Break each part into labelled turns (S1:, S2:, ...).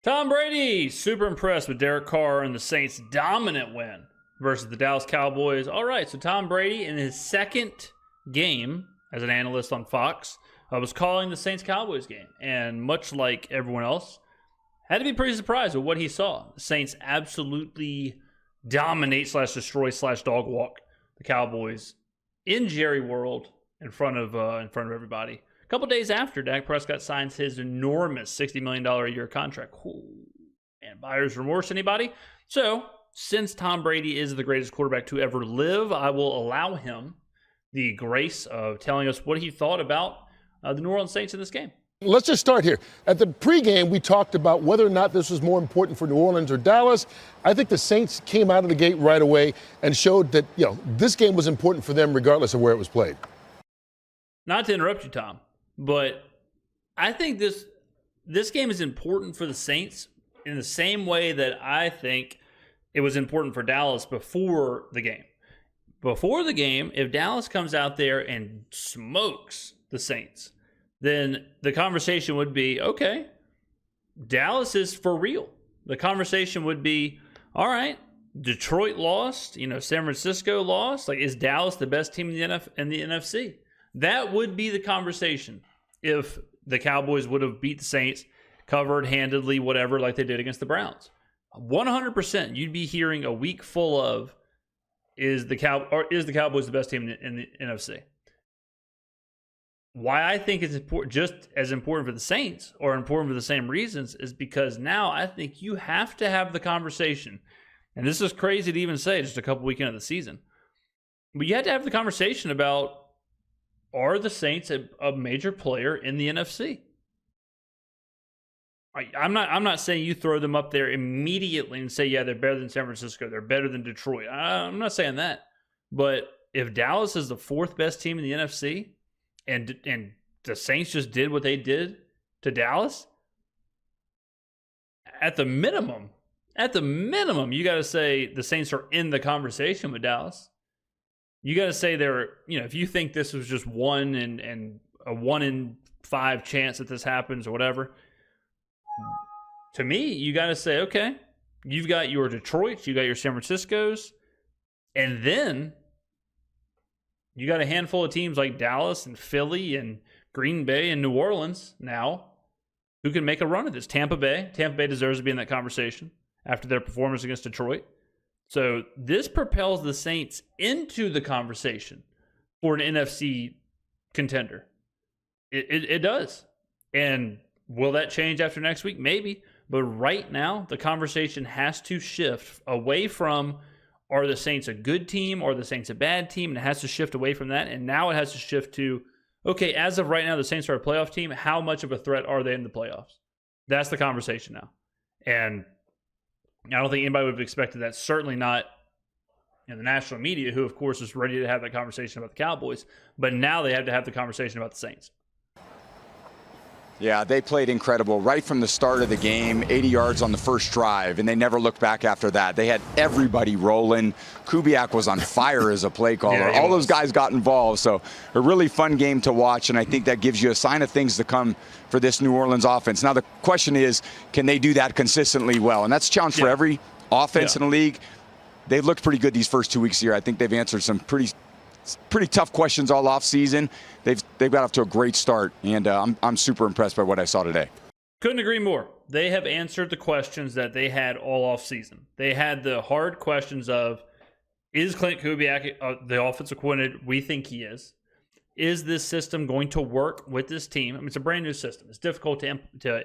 S1: Tom Brady, super impressed with Derek Carr and the Saints' dominant win versus the Dallas Cowboys. All right, so Tom Brady in his second game as an analyst on Fox was calling the Saints-Cowboys game. And much like everyone else, had to be pretty surprised with what he saw. The Saints absolutely dominate / destroy / dog walk the Cowboys in Jerry World in front of everybody. A couple days after, Dak Prescott signs his enormous $60 million a year contract. Ooh, and buyer's remorse, anybody? So, since Tom Brady is the greatest quarterback to ever live, I will allow him the grace of telling us what he thought about the New Orleans Saints in this game.
S2: Let's just start here. At the pregame, we talked about whether or not this was more important for New Orleans or Dallas. I think the Saints came out of the gate right away and showed that, this game was important for them regardless of where it was played.
S1: Not to interrupt you, Tom, but I think this game is important for the Saints in the same way that I think it was important for Dallas before the game. Before the game, if Dallas comes out there and smokes the Saints, then the conversation would be, okay, Dallas is for real. The conversation would be, all right, Detroit lost, San Francisco lost. Like, is Dallas the best team in the NFC? That would be the conversation if the Cowboys would have beat the Saints, covered handedly, whatever, like they did against the Browns. 100%, you'd be hearing a week full of, is the Cowboys the best team in the NFC? Why I think it's important, just as important for the Saints, or important for the same reasons, is because now I think you have to have the conversation. And this is crazy to even say just a couple weeks into the season. But you have to have the conversation about, are the Saints a major player in the NFC? I'm not saying you throw them up there immediately and say, yeah, they're better than San Francisco, they're better than Detroit. I'm not saying that. But if Dallas is the fourth best team in the NFC, and the Saints just did what they did to Dallas, at the minimum, you got to say the Saints are in the conversation with Dallas. You got to say they're, if you think this was just one and a 1 in 5 chance that this happens or whatever, to me, you got to say, okay, you've got your Detroits, you got your San Franciscos, and then you got a handful of teams like Dallas and Philly and Green Bay and New Orleans now who can make a run at this. Tampa Bay deserves to be in that conversation after their performance against Detroit. So this propels the Saints into the conversation for an NFC contender. It does. And will that change after next week? Maybe. But right now, the conversation has to shift away from, are the Saints a good team or are the Saints a bad team? And it has to shift away from that. And now it has to shift to, okay, as of right now, the Saints are a playoff team. How much of a threat are they in the playoffs? That's the conversation now. And I don't think anybody would have expected that. Certainly not in the national media, who, of course, is ready to have that conversation about the Cowboys. But now they have to have the conversation about the Saints.
S3: Yeah, they played incredible right from the start of the game, 80 yards on the first drive, and they never looked back after that. They had everybody rolling. Kubiak was on fire as a play caller.
S1: Yeah,
S3: all those guys got involved, so a really fun game to watch, and I think that gives you a sign of things to come for this New Orleans offense. Now the question is, can they do that consistently well? And that's a challenge for every offense in the league. They've looked pretty good these first 2 weeks here. I think they've answered some pretty tough questions all off season. They've got off to a great start, and I'm super impressed by what I saw today.
S1: Couldn't agree more. They have answered the questions that they had all off season. They had the hard questions of, is Klint Kubiak the offensive coordinator we think he is? Is this system going to work with this team? I mean, it's a brand new system. It's difficult to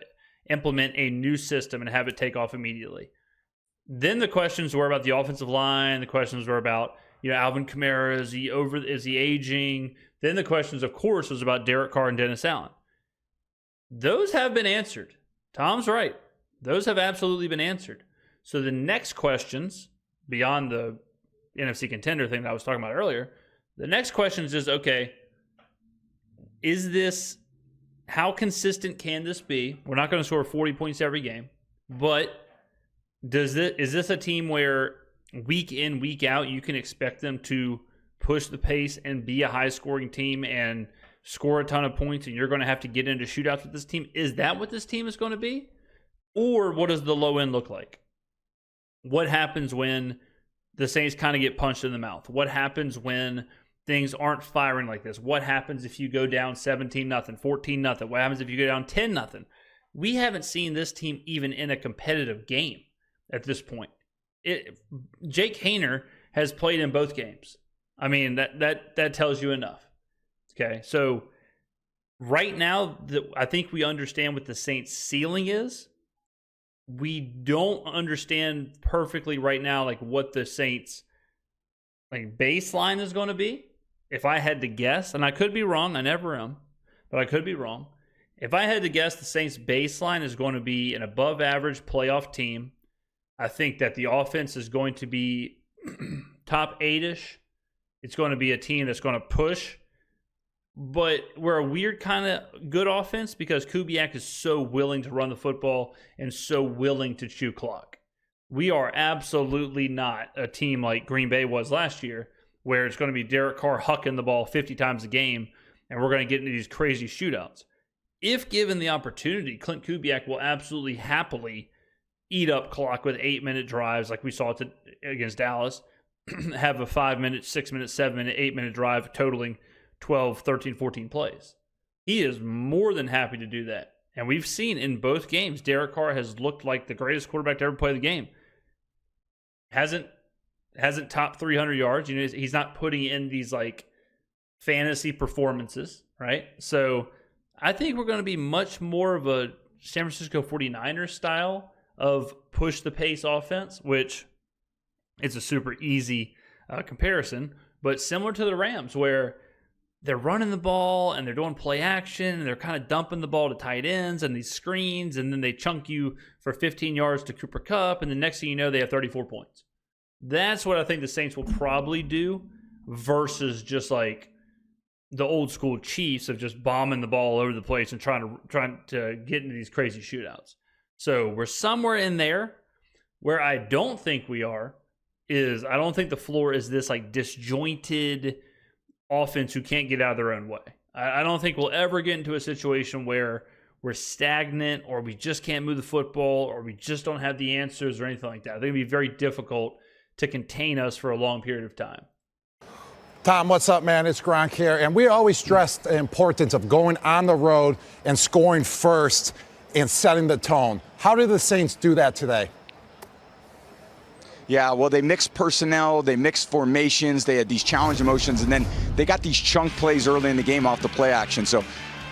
S1: implement a new system and have it take off immediately. Then the questions were about the offensive line. The questions were about, Alvin Kamara, is he aging? Then the questions, of course, was about Derek Carr and Dennis Allen. Those have been answered. Tom's right. Those have absolutely been answered. So the next questions, beyond the NFC contender thing that I was talking about earlier, the next question is, okay, how consistent can this be? We're not going to score 40 points every game, but is this a team where week in, week out, you can expect them to push the pace and be a high-scoring team and score a ton of points, and you're going to have to get into shootouts with this team? Is that what this team is going to be? Or what does the low end look like? What happens when the Saints kind of get punched in the mouth? What happens when things aren't firing like this? What happens if you go down 17-0, 14-0? What happens if you go down 10-0? We haven't seen this team even in a competitive game at this point. Jake Haener has played in both games. I mean, that tells you enough. Okay, so right now, I think we understand what the Saints' ceiling is. We don't understand perfectly right now, like what the Saints' like baseline is going to be. If I had to guess, and I could be wrong, I never am, but I could be wrong. If I had to guess, the Saints' baseline is going to be an above-average playoff team. I think that the offense is going to be top 8-ish. It's going to be a team that's going to push. But we're a weird kind of good offense because Kubiak is so willing to run the football and so willing to chew clock. We are absolutely not a team like Green Bay was last year, where it's going to be Derek Carr hucking the ball 50 times a game, and we're going to get into these crazy shootouts. If given the opportunity, Klint Kubiak will absolutely happily eat up clock with 8-minute drives like we saw against Dallas, have a 5-minute, 6-minute, 7-minute, 8-minute drive totaling 12, 13, 14 plays. He is more than happy to do that. And we've seen in both games, Derek Carr has looked like the greatest quarterback to ever play the game. Hasn't topped 300 yards. You know, he's not putting in these like fantasy performances, right? So I think we're going to be much more of a San Francisco 49ers style of push the pace offense, which it's a super easy comparison, but similar to the Rams where they're running the ball and they're doing play action and they're kind of dumping the ball to tight ends and these screens, and then they chunk you for 15 yards to Cooper Kupp, and the next thing you know, they have 34 points. That's what I think the Saints will probably do versus just like the old school Chiefs of just bombing the ball all over the place and trying to get into these crazy shootouts. So we're somewhere in there. Where I don't think we are is I don't think the floor is this like disjointed offense who can't get out of their own way. I don't think we'll ever get into a situation where we're stagnant or we just can't move the football or we just don't have the answers or anything like that. I think it'd be very difficult to contain us for a long period of time.
S4: Tom, what's up, man? It's Gronk here. And we always stress the importance of going on the road and scoring first and setting the tone. How did the Saints do that today?
S3: Yeah, well, they mixed personnel, they mixed formations, they had these challenge emotions, and then they got these chunk plays early in the game off the play action. So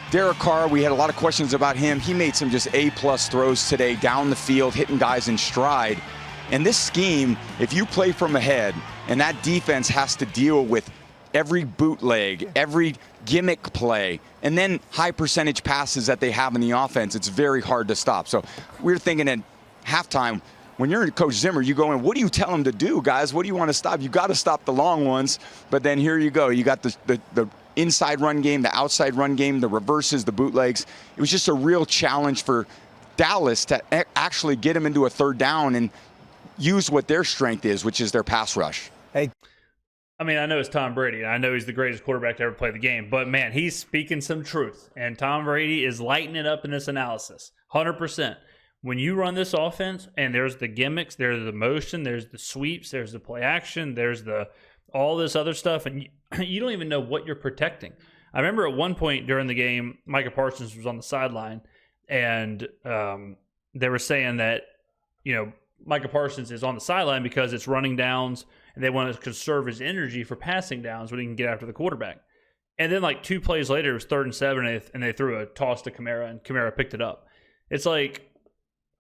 S3: Derek Carr, we had a lot of questions about him. He made some just A-plus throws today down the field, hitting guys in stride. And this scheme, if you play from ahead, and that defense has to deal with every bootleg, every gimmick play, and then high percentage passes that they have in the offense, it's very hard to stop. So we're thinking at halftime, when you're in Coach Zimmer, you go in, what do you tell them to do, guys? What do you want to stop? You got to stop the long ones. But then here you go. You got the inside run game, the outside run game, the reverses, the bootlegs. It was just a real challenge for Dallas to actually get them into a third down and use what their strength is, which is their pass rush.
S4: Hey,
S1: I mean, I know it's Tom Brady. I know he's the greatest quarterback to ever play the game. But, man, he's speaking some truth. And Tom Brady is lighting it up in this analysis, 100%. When you run this offense and there's the gimmicks, there's the motion, there's the sweeps, there's the play action, there's all this other stuff, and you don't even know what you're protecting. I remember at one point during the game, Micah Parsons was on the sideline, and they were saying that, you know, Micah Parsons is on the sideline because it's running downs, and they want to conserve his energy for passing downs when he can get after the quarterback. And then like 2 plays later, it was 3rd and 7, and they threw a toss to Kamara, and Kamara picked it up. It's like,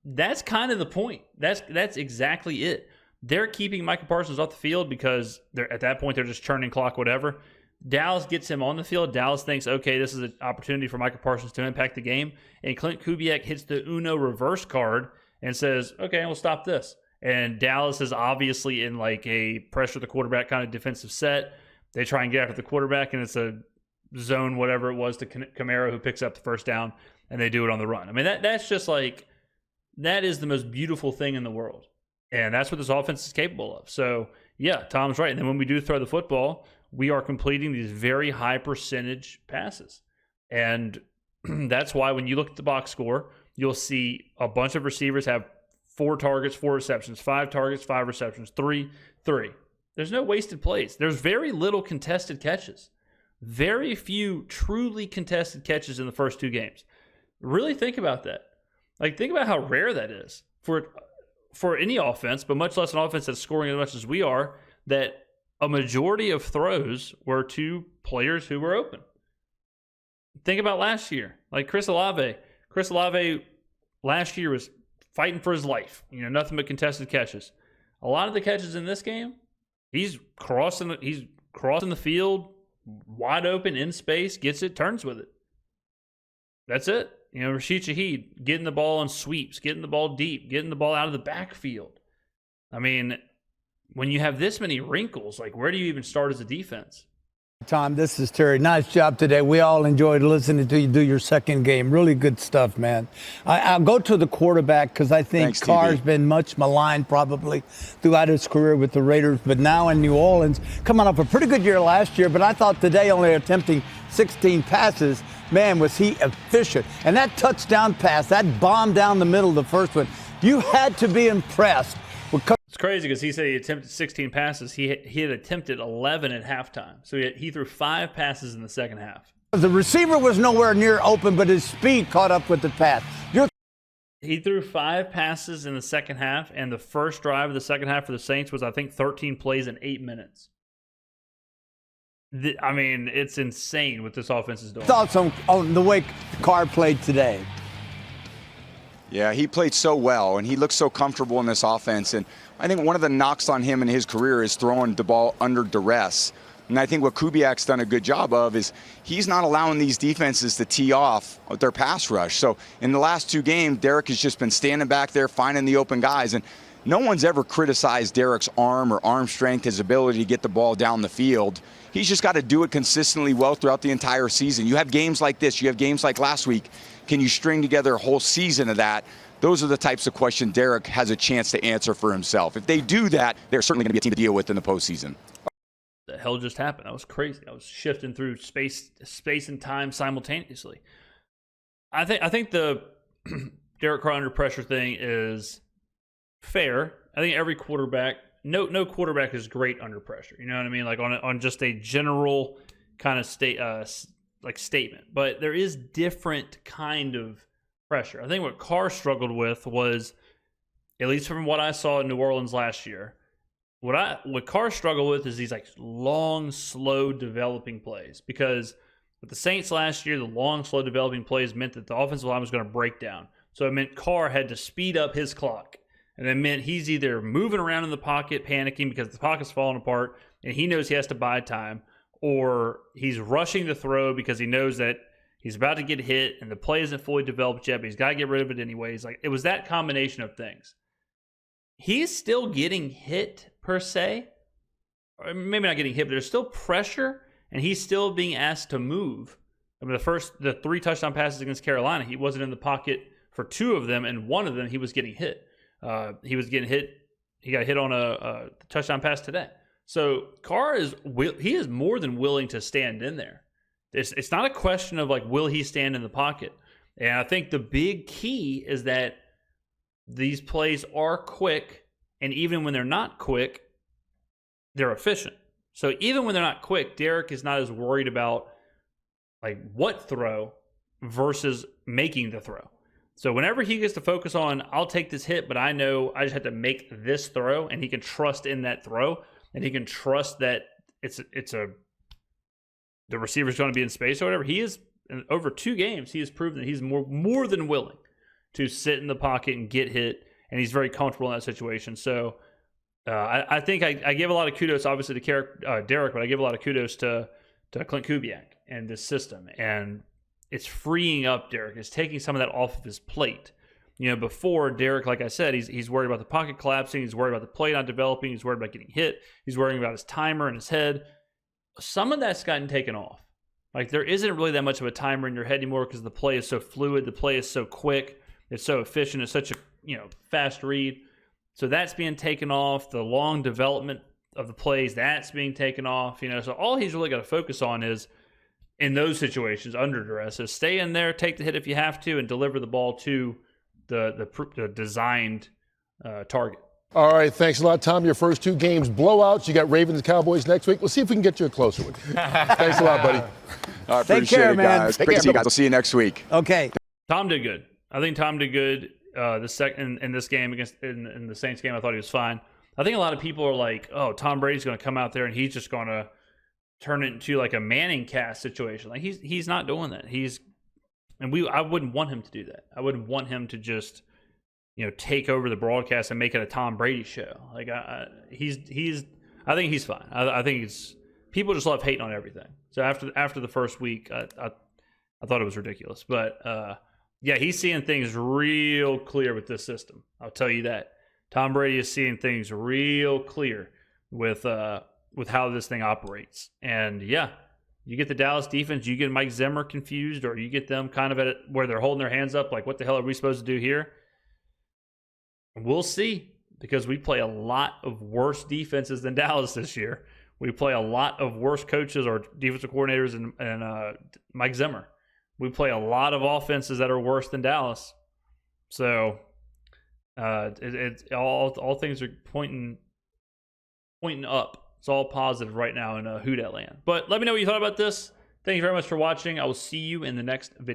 S1: that's kind of the point. That's exactly it. They're keeping Micah Parsons off the field because at that point they're just churning clock, whatever. Dallas gets him on the field. Dallas thinks, okay, this is an opportunity for Micah Parsons to impact the game. And Klint Kubiak hits the Uno reverse card and says, okay, we'll stop this. And Dallas is obviously in like a pressure the quarterback kind of defensive set. They try and get after the quarterback, and it's a zone, whatever it was, to Kamara, who picks up the first down, and they do it on the run. I mean, that's just like, that is the most beautiful thing in the world. And that's what this offense is capable of. So, yeah, Tom's right. And then when we do throw the football, we are completing these very high percentage passes. And that's why when you look at the box score, you'll see a bunch of receivers have 4 targets, 4 receptions, 5 targets, 5 receptions, 3. There's no wasted plays. There's very little contested catches. Very few truly contested catches in the first 2 games. Really think about that. Like, think about how rare that is for any offense, but much less an offense that's scoring as much as we are, that a majority of throws were to players who were open. Think about last year. Like Chris Olave. Chris Olave last year was fighting for his life. Nothing but contested catches. A lot of the catches in this game, he's crossing the field, wide open, in space, gets it, turns with it. That's it. Rashid Shaheed getting the ball on sweeps, getting the ball deep, getting the ball out of the backfield. I mean, when you have this many wrinkles, like, where do you even start as a defense?
S5: Tom, this is Terry. Nice job today. We all enjoyed listening to you do your second game. Really good stuff, man. I'll go to the quarterback because I think Carr's been much maligned probably throughout his career with the Raiders, but now in New Orleans, coming off a pretty good year last year, but I thought today only attempting 16 passes, man, was he efficient. And that touchdown pass, that bomb down the middle of the first one, you had to be impressed.
S1: It's crazy because he said he attempted 16 passes. He had attempted 11 at halftime. So he threw 5 passes in the second half.
S5: The receiver was nowhere near open, but his speed caught up with the pass.
S1: He threw 5 passes in the second half, and the first drive of the second half for the Saints was, I think, 13 plays in 8 minutes. I mean, it's insane what this offense is doing.
S5: Thoughts on the way Carr played today?
S3: Yeah, he played so well, and he looks so comfortable in this offense. And I think one of the knocks on him in his career is throwing the ball under duress. And I think what Kubiak's done a good job of is he's not allowing these defenses to tee off with their pass rush. So in the last 2 games, Derek has just been standing back there, finding the open guys. And no one's ever criticized Derek's arm or arm strength, his ability to get the ball down the field. He's just got to do it consistently well throughout the entire season. You have games like this. You have games like last week. Can you string together a whole season of that? Those are the types of questions Derek has a chance to answer for himself. If they do that, they're certainly going to be a team to deal with in the postseason.
S1: The hell just happened? That was crazy. I was shifting through space and time simultaneously. I think the Derek Carr under pressure thing is fair. I think every quarterback, no quarterback is great under pressure. You know what I mean? Like on just a general kind of statement. But there is different kind of pressure. I think what Carr struggled with was, at least from what I saw in New Orleans last year, what Carr struggled with is these like long, slow developing plays. Because with the Saints last year, the long, slow developing plays meant that the offensive line was going to break down. So it meant Carr had to speed up his clock. And it meant he's either moving around in the pocket, panicking because the pocket's falling apart, and he knows he has to buy time, or he's rushing the throw because he knows that he's about to get hit and the play isn't fully developed yet, but he's got to get rid of it anyways. Like, it was that combination of things. He's still getting hit per se, or maybe not getting hit, but there's still pressure, and he's still being asked to move. I mean, the 3 touchdown passes against Carolina, he wasn't in the pocket for 2 of them, and 1 of them he was getting hit. He was getting hit. He got hit on a touchdown pass today. So Carr is more than willing to stand in there. It's not a question of like, will he stand in the pocket? And I think the big key is that these plays are quick, and even when they're not quick, they're efficient. So even when they're not quick, Derek is not as worried about like what throw versus making the throw. So whenever he gets to focus on, I'll take this hit, but I know I just have to make this throw, and he can trust in that throw, and he can trust that the receiver's going to be in space or whatever. He is, over 2 games, he has proven that he's more than willing to sit in the pocket and get hit, and he's very comfortable in that situation. So I think I give a lot of kudos, obviously, to Derek, but I give a lot of kudos to Klint Kubiak and this system. And it's freeing up Derek. It's taking some of that off of his plate. Before Derek, like I said, he's worried about the pocket collapsing. He's worried about the play not developing. He's worried about getting hit. He's worrying about his timer in his head. Some of that's gotten taken off. Like, there isn't really that much of a timer in your head anymore because the play is so fluid. The play is so quick. It's so efficient. It's such a fast read. So that's being taken off. The long development of the plays, that's being taken off. So all he's really got to focus on is in those situations under duress is stay in there, take the hit if you have to, and deliver the ball to the designed target.
S2: All right, thanks a lot, Tom. Your first 2 games blowouts. You got Ravens and Cowboys next week. We'll see if we can get you a closer one. Thanks a lot, buddy.
S3: I appreciate
S5: care,
S3: it,
S5: man.
S3: guys. Great to see you guys. We'll see you next week.
S5: Okay.
S1: Tom did good. I think Tom did good. The second in this game in the Saints game, I thought he was fine. I think a lot of people are like, "Oh, Tom Brady's going to come out there and he's just going to turn it into like a Manning cast situation." Like he's not doing that. I wouldn't want him to do that. I wouldn't want him to just take over the broadcast and make it a Tom Brady show. Like I think he's fine. I think people just love hating on everything. So after the first week, I thought it was ridiculous. But yeah, he's seeing things real clear with this system. I'll tell you that. Tom Brady is seeing things real clear with how this thing operates. And yeah, you get the Dallas defense, you get Mike Zimmer confused, or you get them kind of at it where they're holding their hands up, like, what the hell are we supposed to do here? We'll see, because we play a lot of worse defenses than Dallas this year. We play a lot of worse coaches or defensive coordinators and Mike Zimmer. We play a lot of offenses that are worse than Dallas. So all things are pointing up. It's all positive right now in Who Dat land. But let me know what you thought about this. Thank you very much for watching. I will see you in the next video.